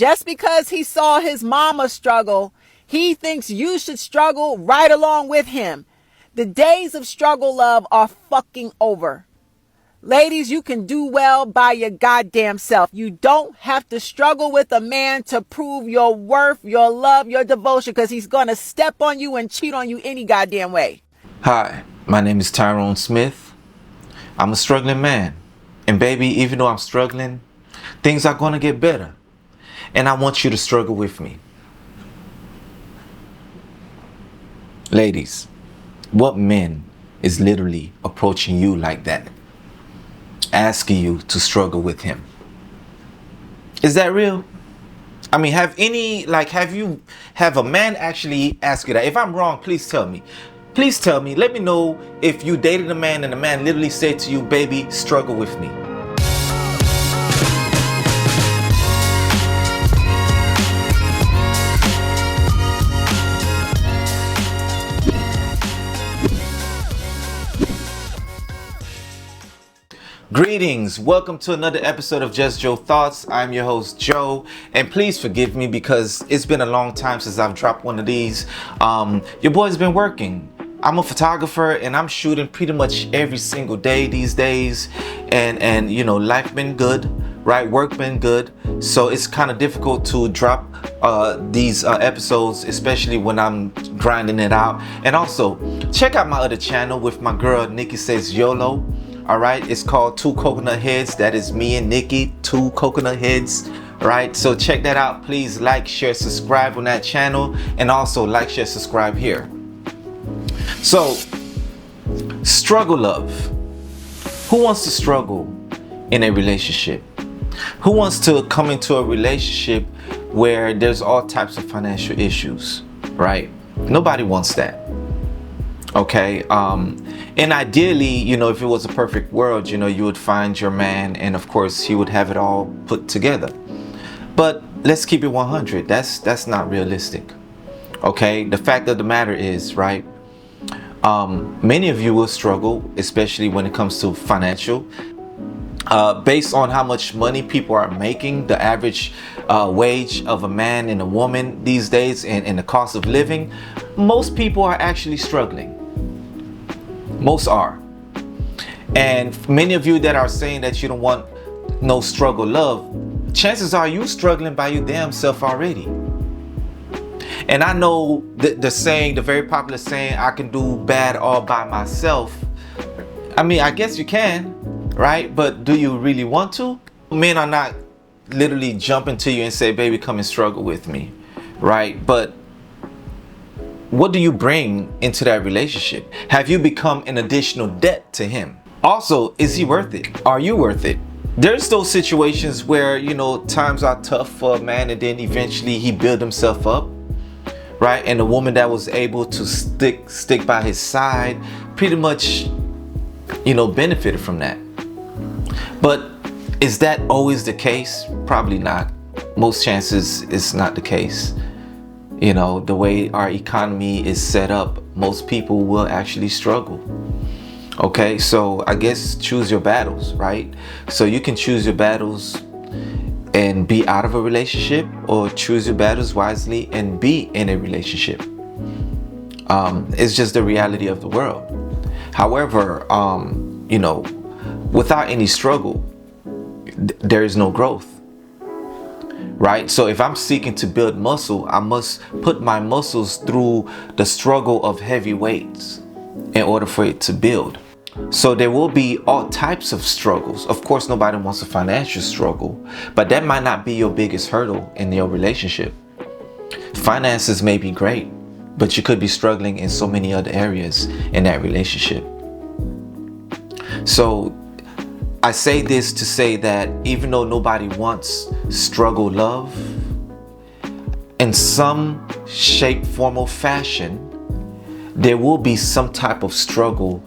Just because he saw his mama struggle, he thinks you should struggle right along with him. The days of struggle love are fucking over. Ladies, you can do well by your goddamn self. You don't have to struggle with a man to prove your worth, your love, your devotion, because he's going to step on you and cheat on you any goddamn way. Hi, my name is Tyrone Smith. I'm a struggling man. And baby, even though I'm struggling, things are going to get better. And I want you to struggle with me. Ladies, what man is literally approaching you like that? Asking you to struggle with him? Is that real? I mean, have a man actually ask you that? If I'm wrong, please tell me. Please tell me. Let me know if you dated a man and the man literally said to you, baby, struggle with me. Greetings, welcome to another episode of Just Joe Thoughts. I'm your host Joe, and please forgive me because it's been a long time since I've dropped one of these. Your boy's been working. I'm a photographer and I'm shooting pretty much every single day these days, and you know, life been good, right? Work been good, so it's kind of difficult to drop these episodes, especially when I'm grinding it out. And also check out my other channel with my girl Nikki Says YOLO. All right, it's called Two Coconut Heads. That is me and Nikki, Two Coconut Heads. All right, so check that out. Please like, share, subscribe on that channel, and also like, share, subscribe here. So, struggle love. Who wants to struggle in a relationship? Who wants to come into a relationship where there's all types of financial issues, right? Nobody wants that. Okay, and ideally, you know, if it was a perfect world, you know, you would find your man and of course he would have it all put together. But let's keep it 100. That's not realistic. Okay, the fact of the matter is, right, many of you will struggle, especially when it comes to financial. Based on how much money people are making, the average wage of a man and a woman these days, and the cost of living, most people are actually struggling. Most are. And many of you that are saying that you don't want no struggle love, chances are you struggling by your damn self already. And I know the saying, the very popular saying, I can do bad all by myself. I mean, I guess you can, right? But do you really want to? Men are not literally jumping to you and say, baby, come and struggle with me, right? But what do you bring into that relationship? Have you become an additional debt to him? Also, is he worth it? Are you worth it? There's those situations where, you know, times are tough for a man and then eventually he built himself up, right? And the woman that was able to stick by his side pretty much, you know, benefited from that. But is that always the case? Probably not. Most chances it's not the case. You know, the way our economy is set up, most people will actually struggle. Okay, so I guess choose your battles, right? So you can choose your battles and be out of a relationship, or choose your battles wisely and be in a relationship. It's just the reality of the world. However, you know, without any struggle, there is no growth. Right? So if I'm seeking to build muscle, I must put my muscles through the struggle of heavy weights in order for it to build. So there will be all types of struggles. Of course, nobody wants a financial struggle, but that might not be your biggest hurdle in your relationship. Finances may be great, but you could be struggling in so many other areas in that relationship. So I say this to say that even though nobody wants struggle love, in some shape, form, or fashion, there will be some type of struggle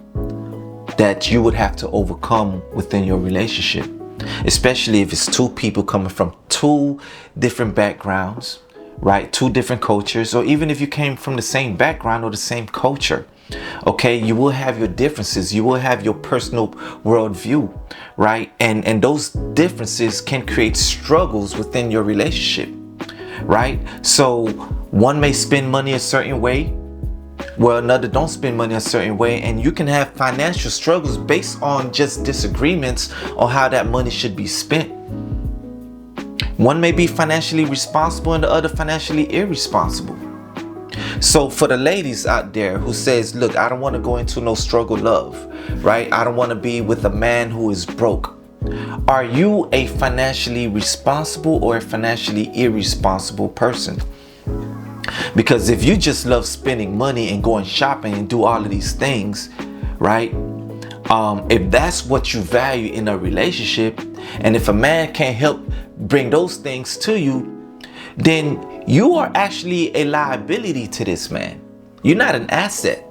that you would have to overcome within your relationship, especially if it's two people coming from two different backgrounds, right? Two different cultures, or even if you came from the same background or the same culture. Okay, you will have your differences, you will have your personal worldview, right? And those differences can create struggles within your relationship. right? So one may spend money a certain way, well, another don't spend money a certain way, and you can have financial struggles based on just disagreements on how that money should be spent. One may be financially responsible and the other financially irresponsible. So for the ladies out there who says, look, I don't want to go into no struggle love, right? I don't want to be with a man who is broke. Are you a financially responsible or a financially irresponsible person? Because if you just love spending money and going shopping and do all of these things, right? If that's what you value in a relationship, and if a man can't help bring those things to you, then you are actually a liability to this man. You're not an asset.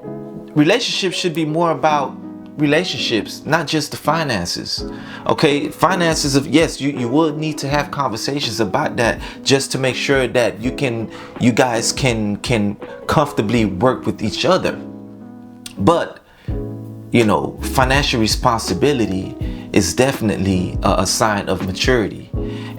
Relationships should be more about relationships, not just the finances. Okay, finances, of yes, you will need to have conversations about that just to make sure that you guys can comfortably work with each other. But you know, financial responsibility is definitely a sign of maturity.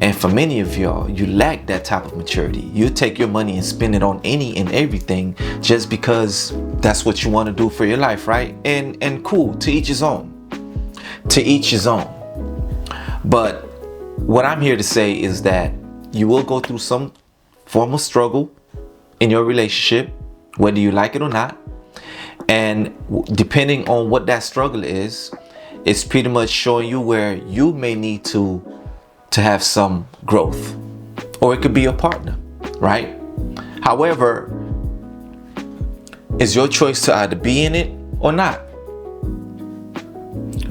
And for many of y'all, you lack that type of maturity. You take your money and spend it on any and everything just because that's what you want to do for your life, right? And cool, to each his own. To each his own. But what I'm here to say is that you will go through some form of struggle in your relationship, whether you like it or not. And depending on what that struggle is, it's pretty much showing you where you may need to have some growth, or it could be your partner, right? However, it's your choice to either be in it or not.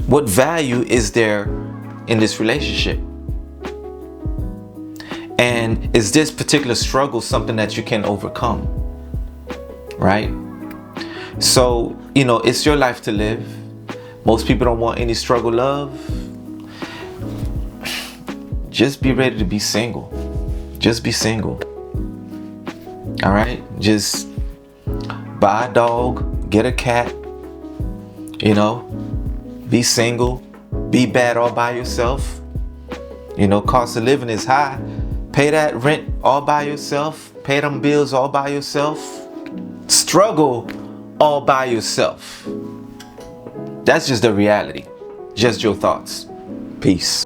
What value is there in this relationship? And is this particular struggle something that you can overcome, right? So, you know, it's your life to live. Most people don't want any struggle love. Just be ready to be single. Just be single. All right? Just buy a dog, get a cat, you know, be single, be bad all by yourself. You know, cost of living is high. Pay that rent all by yourself. Pay them bills all by yourself. Struggle all by yourself. That's just the reality. Just your thoughts. Peace.